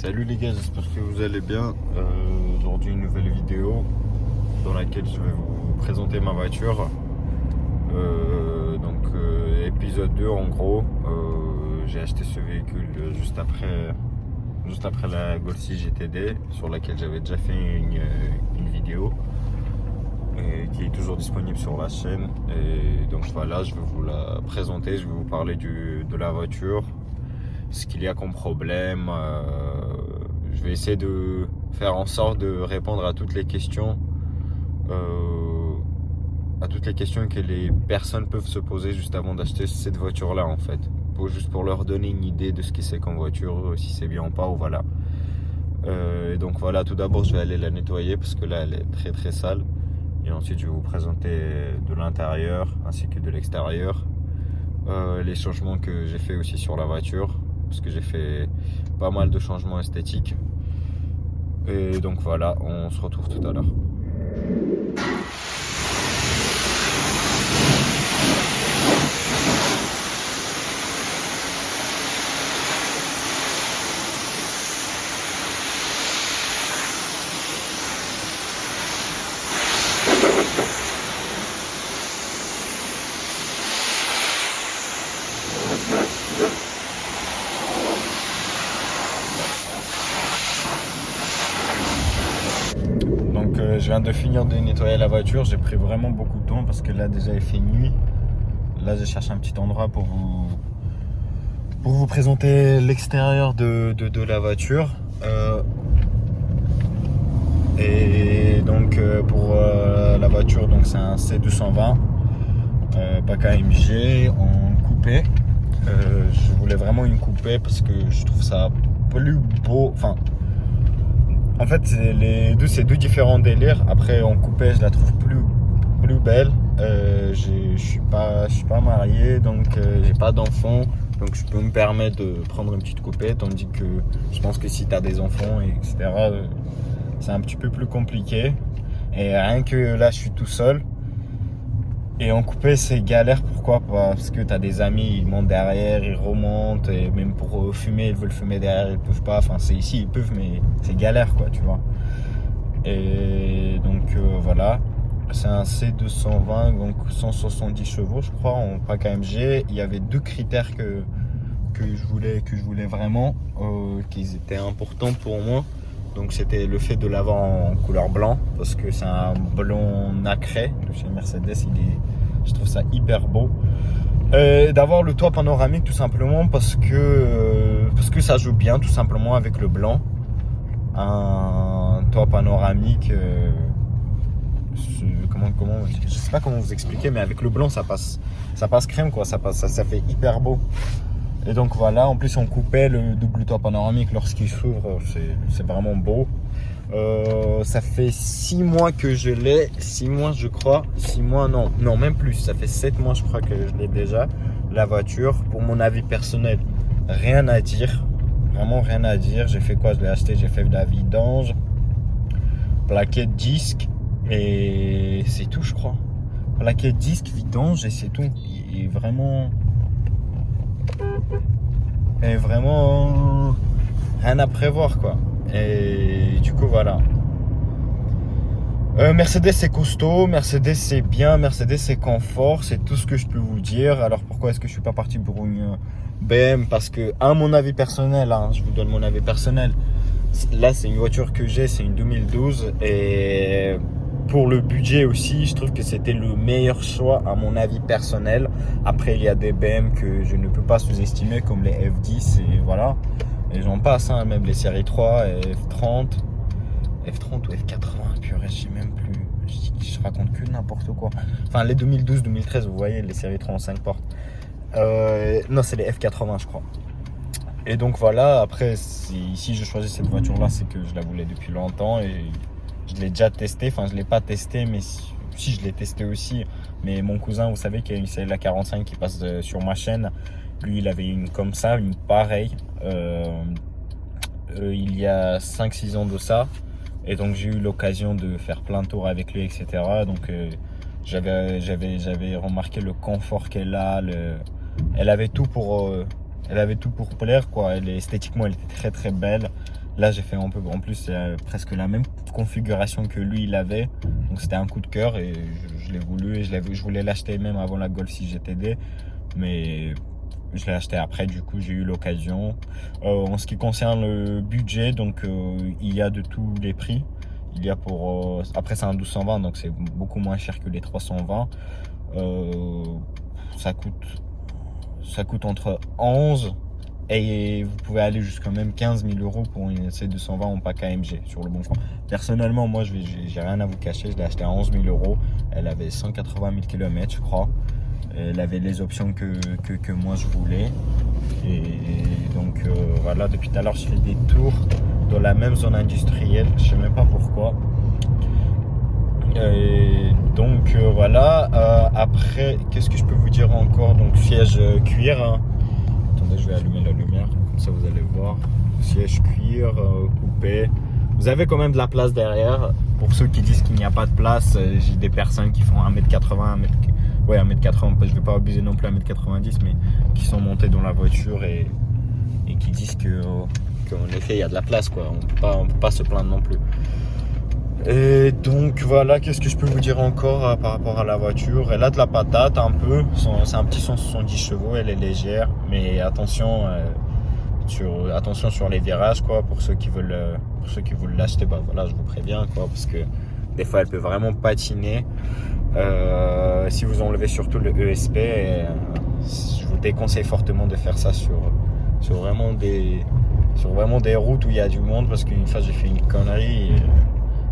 Salut les gars, j'espère que vous allez bien. Aujourd'hui une nouvelle vidéo dans laquelle je vais vous présenter ma voiture. Épisode 2 en gros. J'ai acheté ce véhicule juste après la Golf 6 GTD sur laquelle j'avais déjà fait une vidéo et qui est toujours disponible sur la chaîne. Et donc voilà, je vais vous la présenter, je vais vous parler de la voiture, ce qu'il y a comme problème. Je vais essayer de faire en sorte de répondre à toutes les questions que les personnes peuvent se poser juste avant d'acheter cette voiture là en fait, juste pour leur donner une idée de ce que c'est comme voiture, si c'est bien ou pas, ou voilà. Et donc voilà, tout d'abord je vais aller la nettoyer parce que là elle est très très sale, et ensuite je vais vous présenter de l'intérieur ainsi que de l'extérieur, les changements que j'ai fait aussi sur la voiture, parce que j'ai fait pas mal de changements esthétiques. Et donc voilà, on se retrouve tout à l'heure. Je viens de finir de nettoyer la voiture, j'ai pris vraiment beaucoup de temps parce que là déjà il fait nuit. Là je cherche un petit endroit pour vous présenter l'extérieur de la voiture. Pour la voiture, donc c'est un C220 pack AMG en coupé. Je voulais vraiment une coupée parce que je trouve ça plus beau. En fait, c'est deux différents délires. Après, en coupé, je la trouve plus belle. Je suis pas marié, donc j'ai pas d'enfants. Donc je peux me permettre de prendre une petite coupée. Tandis que je pense que si tu as des enfants, etc., c'est un petit peu plus compliqué. Et rien que là, je suis tout seul. Et en coupé, c'est galère. Pourquoi? Parce que tu as des amis, ils montent derrière, ils remontent. Et même pour fumer, ils veulent fumer derrière, ils peuvent pas. Enfin, c'est ici, ils peuvent, mais c'est galère, quoi, tu vois. Et donc, voilà. C'est un C220, donc 170 chevaux, je crois, en pack AMG. Il y avait deux critères que je voulais vraiment, qui étaient importants pour moi. Donc c'était le fait de l'avoir en couleur blanc, parce que c'est un blanc nacré de chez Mercedes, je trouve ça hyper beau. D'avoir le toit panoramique tout simplement parce que ça joue bien tout simplement avec le blanc. Un toit panoramique, je sais pas comment vous expliquer, mais avec le blanc ça passe crème, quoi, ça fait hyper beau. Et donc voilà, en plus on coupait le double toit panoramique lorsqu'il s'ouvre, c'est vraiment beau. Ça fait 6 mois que je l'ai, 6 mois je crois, 6 mois non même plus, ça fait 7 mois je crois que je l'ai déjà, la voiture. Pour mon avis personnel, rien à dire, vraiment rien à dire. J'ai fait quoi? Je l'ai acheté, j'ai fait de la vidange, plaquette disque et c'est tout, je crois. Plaquette disque, vidange et c'est tout. Et vraiment rien à prévoir, quoi. Et du coup voilà, Mercedes c'est costaud, Mercedes c'est bien, Mercedes c'est confort, c'est tout ce que je peux vous dire. Alors pourquoi est-ce que je suis pas parti pour une BM? Parce que à mon avis personnel, hein, je vous donne mon avis personnel, là c'est une voiture que j'ai, c'est une 2012, et pour le budget aussi, je trouve que c'était le meilleur choix à mon avis personnel. Après, il y a des BM que je ne peux pas sous-estimer, comme les F10, et voilà. Et j'en passe, hein, même les séries 3, F30 ou F80, purée, je sais même plus. Je raconte que n'importe quoi. Enfin, les 2012-2013, vous voyez, les séries 3 en 5 portes. Non, c'est les F80, je crois. Et donc voilà, après, si je choisis cette voiture-là, c'est que je la voulais depuis longtemps et je l'ai déjà testé. Enfin, je ne l'ai pas testé, mais si je l'ai testé aussi. Mais mon cousin, vous savez qu'il y a une celle la 45 qui passe sur ma chaîne. Lui, il avait une comme ça, une pareille. Il y a 5-6 ans de ça. Et donc, j'ai eu l'occasion de faire plein de tours avec lui, etc. Donc, j'avais remarqué le confort qu'elle a. Elle avait tout pour plaire, quoi. Esthétiquement, elle était très très belle. Là, j'ai fait un peu, en plus, c'est presque la même configuration que lui, il avait. Donc, c'était un coup de cœur et je l'ai voulu. Et je voulais l'acheter même avant la Golf 6 GTD. Mais je l'ai acheté après, du coup, j'ai eu l'occasion. En ce qui concerne le budget, donc, il y a de tous les prix. Il y a pour, après, c'est un 1220, donc c'est beaucoup moins cher que les 320. Ça coûte entre 11 et vous pouvez aller jusqu'à même 15 000 euros pour une C220 en pack AMG sur le bon coin. Personnellement, moi, j'ai rien à vous cacher, je l'ai acheté à 11 000 euros. Elle avait 180 000 km, je crois. Elle avait les options que moi je voulais. Et donc voilà, depuis tout à l'heure, je fais des tours dans la même zone industrielle. Je sais même pas pourquoi. Et donc voilà. Après, qu'est-ce que je peux vous dire encore? Donc siège cuir. Hein. Attendez, je vais allumer la lumière, comme ça vous allez voir. Siège cuir, coupé. Vous avez quand même de la place derrière. Pour ceux qui disent qu'il n'y a pas de place, j'ai des personnes qui font 1m80, 1m80, je ne vais pas abuser non plus 1m90, mais qui sont montées dans la voiture et qui disent qu'en effet il y a de la place, quoi. On peut pas se plaindre non plus. Et donc voilà, qu'est-ce que je peux vous dire encore par rapport à la voiture? Elle a de la patate un peu, c'est un petit 170 chevaux, elle est légère, mais attention sur les virages, quoi, pour ceux qui veulent l'acheter, bah voilà, je vous préviens, quoi, parce que des fois elle peut vraiment patiner. Si vous enlevez surtout le ESP, je vous déconseille fortement de faire ça sur vraiment des routes où il y a du monde, parce qu'une fois j'ai fait une connerie et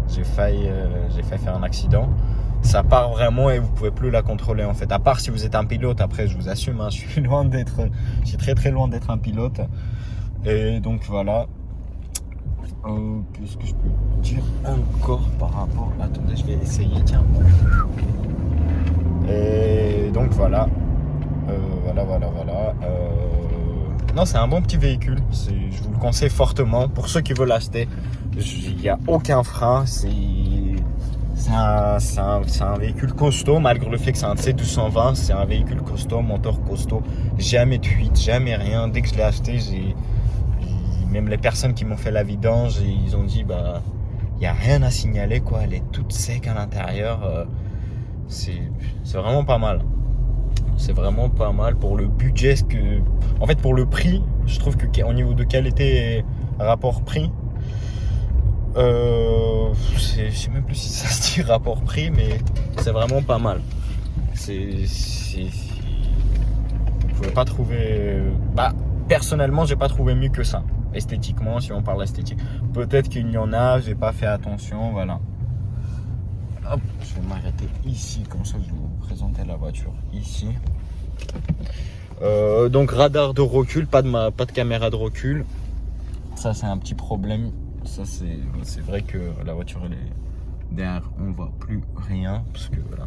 j'ai failli faire un accident. Ça part vraiment et vous pouvez plus la contrôler, en fait, à part si vous êtes un pilote. Après, je vous assume, hein, je suis très très loin d'être un pilote. Et donc voilà. Qu'est-ce que je peux dire encore par rapport... Attendez, je vais essayer, tiens. Et donc voilà. Voilà. Non, c'est un bon petit véhicule. Je vous le conseille fortement pour ceux qui veulent l'acheter. Il n'y a aucun frein. C'est un véhicule costaud, malgré le fait que c'est un C220. C'est un véhicule costaud, moteur costaud. Jamais de fuite, jamais rien. Dès que je l'ai acheté, même les personnes qui m'ont fait la vidange, ils ont dit bah il n'y a rien à signaler, quoi. Elle est toute sec à l'intérieur. C'est vraiment pas mal. C'est vraiment pas mal pour le budget. En fait, pour le prix, je trouve qu'au niveau de qualité et rapport prix, je sais même plus si ça se dit rapport prix, mais c'est vraiment pas mal. Vous pouvez pas trouver. Bah, personnellement, j'ai pas trouvé mieux que ça. Esthétiquement, si on parle esthétique, peut-être qu'il y en a, j'ai pas fait attention, voilà. Hop, je vais m'arrêter ici, comme ça je vais vous présenter la voiture ici. Donc radar de recul, pas de caméra de recul. Ça c'est un petit problème. Ça c'est vrai que la voiture elle est derrière, on voit plus rien parce que voilà,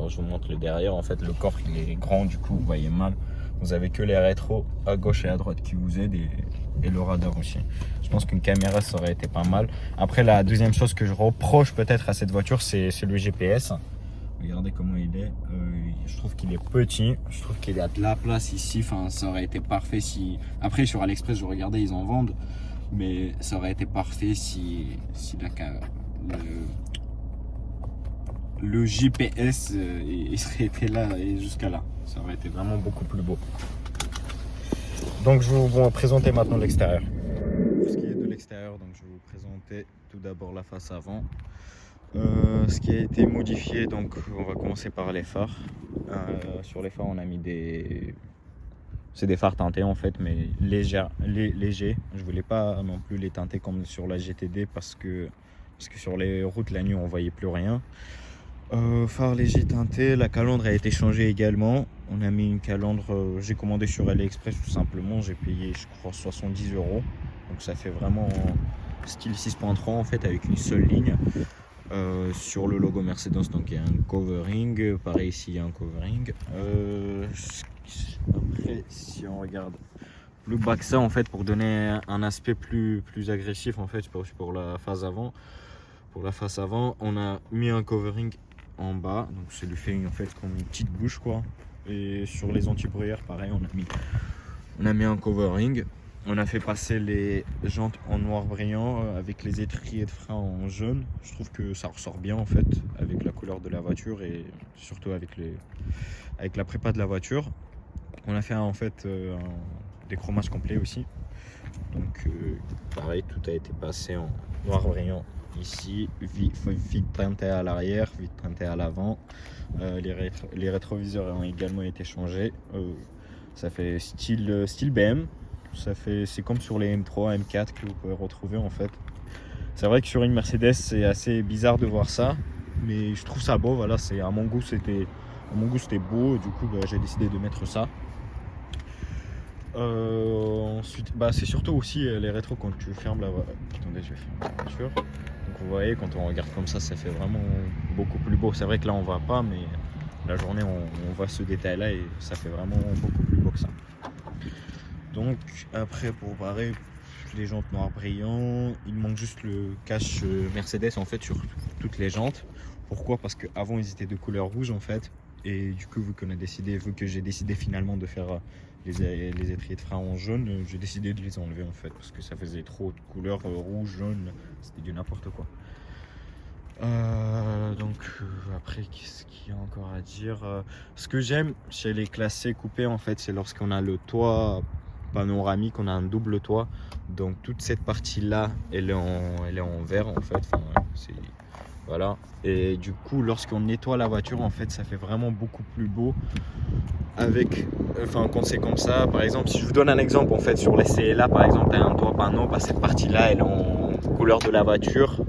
je vous montre le derrière. En fait, le coffre il est grand, du coup vous voyez mal. Vous avez que les rétros à gauche et à droite qui vous aident et le radar aussi. Je pense qu'une caméra ça aurait été pas mal. Après, la deuxième chose que je reproche peut-être à cette voiture, c'est le GPS. Regardez comment il est. Je trouve qu'il est petit. Je trouve qu'il y a de la place ici. Enfin, ça aurait été parfait si... Après, sur AliExpress, je regardais, ils en vendent. Mais ça aurait été parfait si le GPS il serait été là et jusqu'à là. Ça aurait été vraiment beaucoup plus beau. Donc je vais vous présenter maintenant l'extérieur. Pour ce qui est de l'extérieur, donc je vais vous présenter tout d'abord la face avant. Ce qui a été modifié, donc on va commencer par les phares. Sur les phares, on a mis c'est des phares teintés en fait, mais légers. Je voulais pas non plus les teinter comme sur la GTD parce que sur les routes la nuit on voyait plus rien. Phare léger teinté, la calandre a été changée également. On a mis une calandre, j'ai commandé sur AliExpress tout simplement, j'ai payé je crois 70 €. Donc ça fait vraiment style 6.3 en fait, avec une seule ligne. Sur le logo Mercedes, donc il y a un covering, pareil ici il y a un covering. Après, si on regarde plus bas que ça en fait, pour donner un aspect plus agressif en fait pour la face avant. Pour la face avant, on a mis un covering en bas, donc ça lui fait en fait comme une petite bouche, quoi. Et sur les anti-brouillard, pareil, on a mis un covering. On a fait passer les jantes en noir brillant avec les étriers de frein en jaune. Je trouve que ça ressort bien en fait avec la couleur de la voiture et surtout avec la prépa de la voiture. On a fait en fait un déchromage complet aussi. Donc pareil, tout a été passé en noir brillant ici, vite teinté à l'arrière, vite teinté à l'avant. Les rétroviseurs ont également été changés. Ça fait style BM. C'est comme sur les M3, M4 que vous pouvez retrouver en fait. C'est vrai que sur une Mercedes c'est assez bizarre de voir ça, mais je trouve ça beau. Voilà, à mon goût c'était beau. Du coup j'ai décidé de mettre ça. Ensuite, c'est surtout aussi les rétros quand tu fermes la voiture. Attendez, je vais fermer la voiture. Donc vous voyez, quand on regarde comme ça fait vraiment beaucoup plus beau. C'est vrai que là on voit pas, mais la journée on voit ce détail là et ça fait vraiment beaucoup plus beau que ça. Donc après pour parer les jantes noir brillant, il manque juste le cache Mercedes en fait sur toutes les jantes. Pourquoi? Parce qu'avant ils étaient de couleur rouge en fait. Et du coup vu que j'ai décidé finalement de faire les étriers de frein en jaune, j'ai décidé de les enlever en fait parce que ça faisait trop de couleurs rouge, jaune, c'était du n'importe quoi. Après qu'est-ce qu'il y a encore à dire, ce que j'aime chez les classés coupés en fait c'est lorsqu'on a le toit panoramique, on a un double toit, donc toute cette partie là elle est en verre en fait, voilà, et du coup lorsqu'on nettoie la voiture en fait ça fait vraiment beaucoup plus beau quand c'est comme ça. Par exemple, si je vous donne un exemple en fait sur les CLA par exemple, t'as un toit panneau, cette partie là elle est en couleur de la voiture.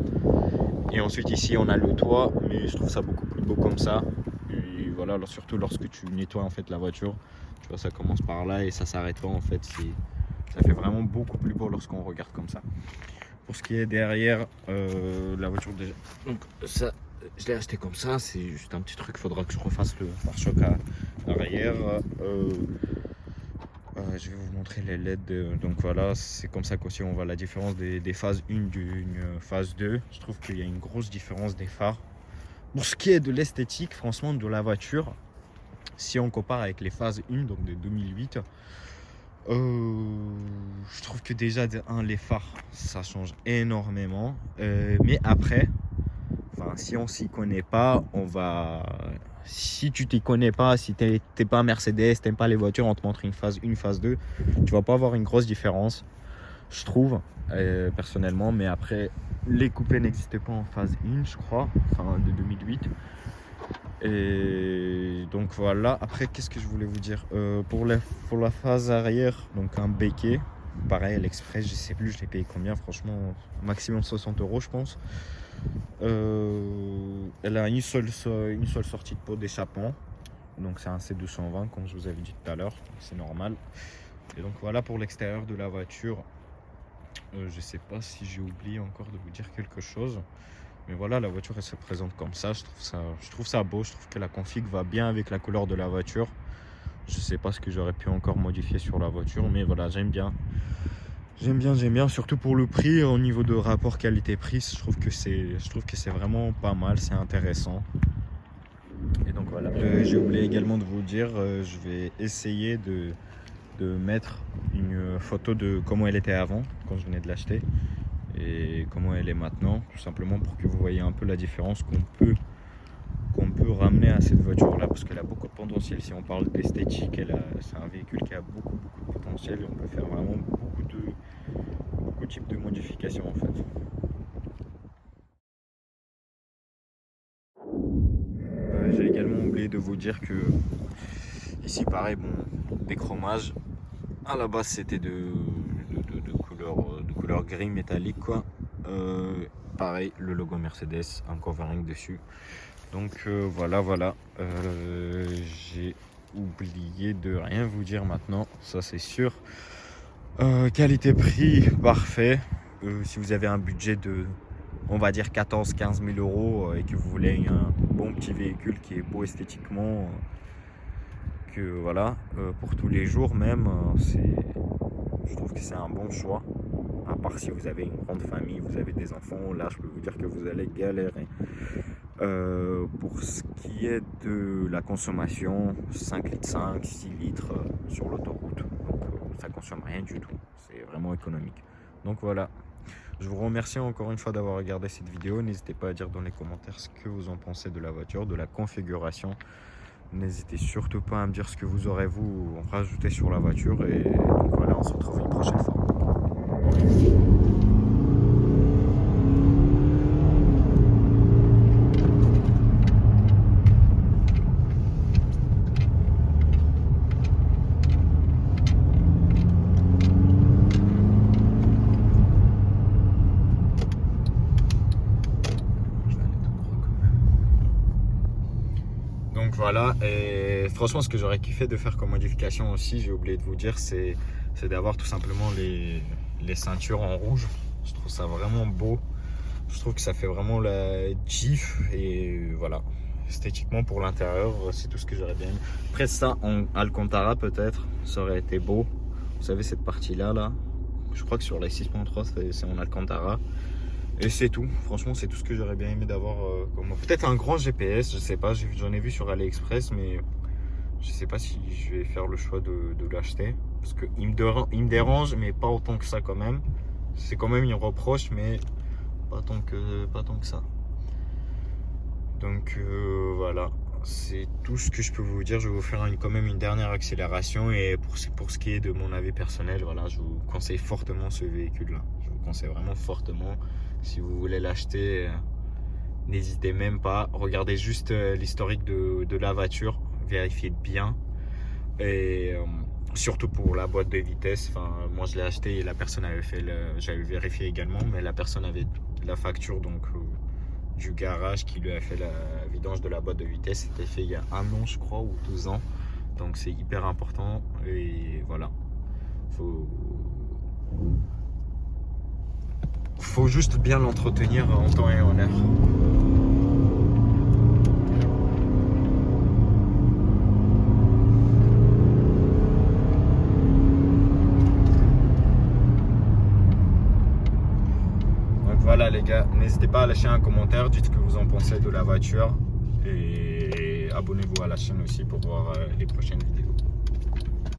Et ensuite ici on a le toit, mais je trouve ça beaucoup plus beau comme ça. Et voilà, surtout lorsque tu nettoies en fait la voiture, tu vois ça commence par là et ça s'arrête pas en fait. Ça fait vraiment beaucoup plus beau lorsqu'on regarde comme ça. Pour ce qui est derrière la voiture déjà, donc ça je l'ai acheté comme ça, c'est juste un petit truc, faudra que je refasse le pare-choc à l'arrière. Je vais vous montrer les LED, donc voilà, c'est comme ça qu'aussi on voit la différence des phases 1 d'une phase 2. Je trouve qu'il y a une grosse différence des phares. Pour ce qui est de l'esthétique, franchement, de la voiture, si on compare avec les phases 1, donc de 2008, je trouve que déjà, les phares, ça change énormément. Mais après, si on s'y connaît pas, si tu t'y connais pas, si t'es pas Mercedes, t'aimes pas les voitures, on te montre une phase 1, phase 2, tu vas pas avoir une grosse différence, je trouve, personnellement. Mais après, les coupés n'existaient pas en phase 1, je crois, de 2008. Et donc voilà, après qu'est-ce que je voulais vous dire, pour la phase arrière, donc un béquet, pareil à l'Express, je sais plus, je l'ai payé combien, franchement, maximum 60 € je pense. Elle a une seule sortie de pot d'échappement, donc c'est un C220 comme je vous avais dit tout à l'heure, c'est normal. Et donc voilà pour l'extérieur de la voiture. Je sais pas si j'ai oublié encore de vous dire quelque chose, mais voilà, la voiture elle se présente comme ça. Je trouve ça beau, je trouve que la config va bien avec la couleur de la voiture. Je sais pas ce que j'aurais pu encore modifier sur la voiture, mais voilà, j'aime bien, surtout pour le prix. Au niveau de rapport qualité-prix, je trouve que c'est vraiment pas mal, c'est intéressant. Et donc voilà, j'ai oublié également de vous dire, je vais essayer de mettre une photo de comment elle était avant, quand je venais de l'acheter, et comment elle est maintenant, tout simplement pour que vous voyez un peu la différence qu'on peut ramener à cette voiture là, parce qu'elle a beaucoup de potentiel. Si on parle d'esthétique, c'est un véhicule qui a beaucoup de potentiel et on peut faire vraiment beaucoup de types de modifications en fait. J'ai également oublié de vous dire que ici pareil, déchromage à la base c'était de couleur gris métallique quoi. Pareil, le logo Mercedes, un covering dessus. Donc voilà, j'ai oublié de rien vous dire maintenant, ça c'est sûr. Qualité-prix, parfait. Si vous avez un budget de, on va dire 14-15 000 € et que vous voulez un bon petit véhicule qui est beau esthétiquement, que voilà, pour tous les jours même, je trouve que c'est un bon choix. À part si vous avez une grande famille, vous avez des enfants, là je peux vous dire que vous allez galérer. Pour ce qui est de la consommation, 5,5 litres, 6 litres sur l'autoroute, donc ça consomme rien du tout. C'est vraiment économique. Donc voilà, je vous remercie encore une fois d'avoir regardé cette vidéo. N'hésitez pas à dire dans les commentaires ce que vous en pensez de la voiture, de la configuration. N'hésitez surtout pas à me dire ce que vous aurez vous rajouté sur la voiture. Et donc voilà, on se retrouve une prochaine fois. Donc voilà, et franchement ce que j'aurais kiffé de faire comme modification aussi, j'ai oublié de vous dire, c'est d'avoir tout simplement les ceintures en rouge. Je trouve ça vraiment beau, je trouve que ça fait vraiment la GIF et voilà, esthétiquement pour l'intérieur, c'est tout ce que j'aurais bien aimé. Après ça, en Alcantara peut-être, ça aurait été beau, vous savez cette partie là, je crois que sur la 6.3 c'est en Alcantara. Et c'est tout, franchement c'est tout ce que j'aurais bien aimé d'avoir peut-être un grand GPS, je sais pas, j'en ai vu sur AliExpress, mais je sais pas si je vais faire le choix de l'acheter, parce qu'il me dérange, mais pas autant que ça quand même. C'est quand même une reproche, mais pas tant que ça. Donc voilà, c'est tout ce que je peux vous dire. Je vais vous faire quand même une dernière accélération, et pour ce qui est de mon avis personnel, voilà, je vous conseille fortement ce véhicule là, je vous conseille vraiment fortement. Si vous voulez l'acheter, n'hésitez même pas. Regardez juste l'historique de la voiture, vérifiez bien. Et surtout pour la boîte de vitesse. Enfin, moi je l'ai acheté et la personne avait fait j'avais vérifié également, mais la personne avait la facture donc du garage qui lui a fait la vidange de la boîte de vitesse. C'était fait il y a 1 an je crois, ou 2 ans. Donc c'est hyper important. Et voilà. Faut juste bien l'entretenir en temps et en heure. Donc voilà les gars, n'hésitez pas à lâcher un commentaire, dites ce que vous en pensez de la voiture et abonnez-vous à la chaîne aussi pour voir les prochaines vidéos.